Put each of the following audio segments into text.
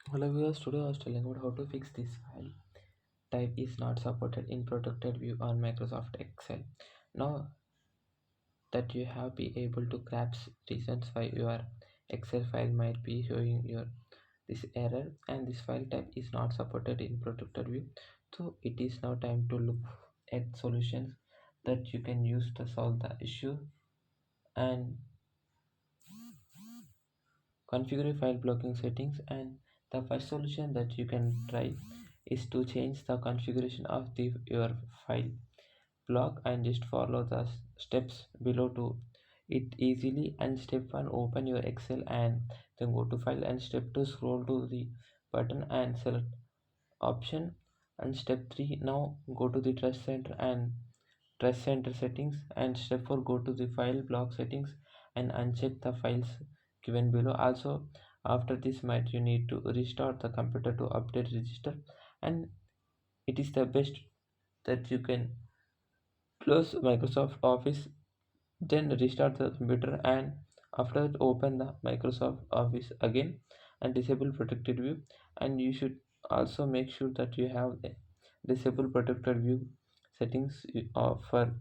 Hello viewers, today I was telling about how to fix this file type is not supported in protected view on Microsoft Excel. Now that you have been able to grasp reasons why your Excel file might be showing your this error and this file type is not supported in protected view, so it is now time to look at solutions that you can use to solve the issue and configure file blocking settings. And the first solution that you can try is to change the configuration of your file block and just follow the steps below to it easily. And step 1, open your Excel and then go to file, and step 2, scroll to the button and select option. And step 3, now go to the trust center and trust center settings. And step 4, go to the file block settings and uncheck the files given below. Also after this might you need to restart the computer to update register, and it is the best that you can close Microsoft Office, then restart the computer, and after that open the Microsoft Office again and disable protected view. And you should also make sure that you have the disable protected view settings for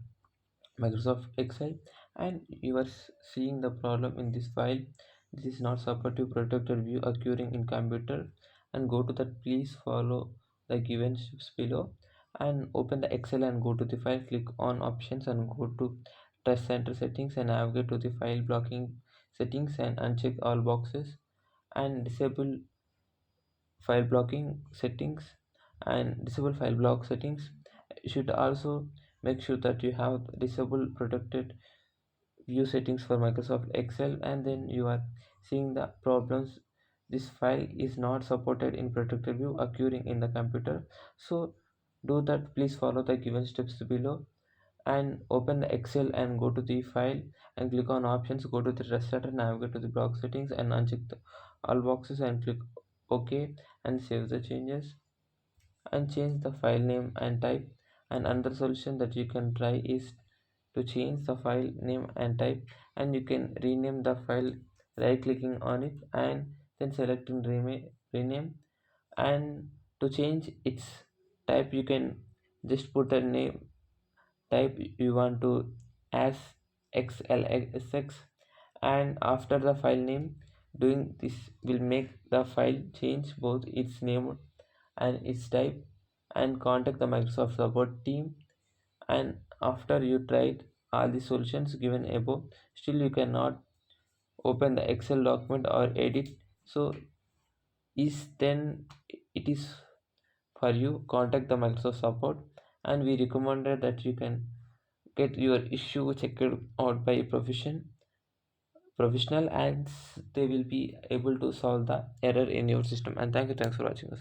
Microsoft Excel. And you are seeing the problem in this file. This is not supportive protected view occurring in computer. And go to that, please follow the given steps below and open the Excel and go to the file, click on options and go to test center settings and navigate to the file blocking settings and uncheck all boxes and disable file blocking settings and disable file block settings. You should also make sure that you have disable protected view settings for Microsoft Excel. And then you are seeing the problems. This file is not supported in protected view occurring in the computer, so do that, please follow the given steps below and open the Excel and go to the file and click on options, go to the restart, navigate to the block settings and uncheck all boxes and click OK and save the changes and change the file name and type. And another solution that you can try is to change the file name and type, and you can rename the file right clicking on it and then selecting rename. And to change its type you can just put a name type you want to as xlsx, and after the file name, doing this will make the file change both its name and its type. And contact the Microsoft support team. And after you tried all the solutions given above, still you cannot open the Excel document or edit, so is then it is for you, contact the Microsoft support. And we recommended that you can get your issue checked out by a professional, and they will be able to solve the error in your system. And thanks for watching us.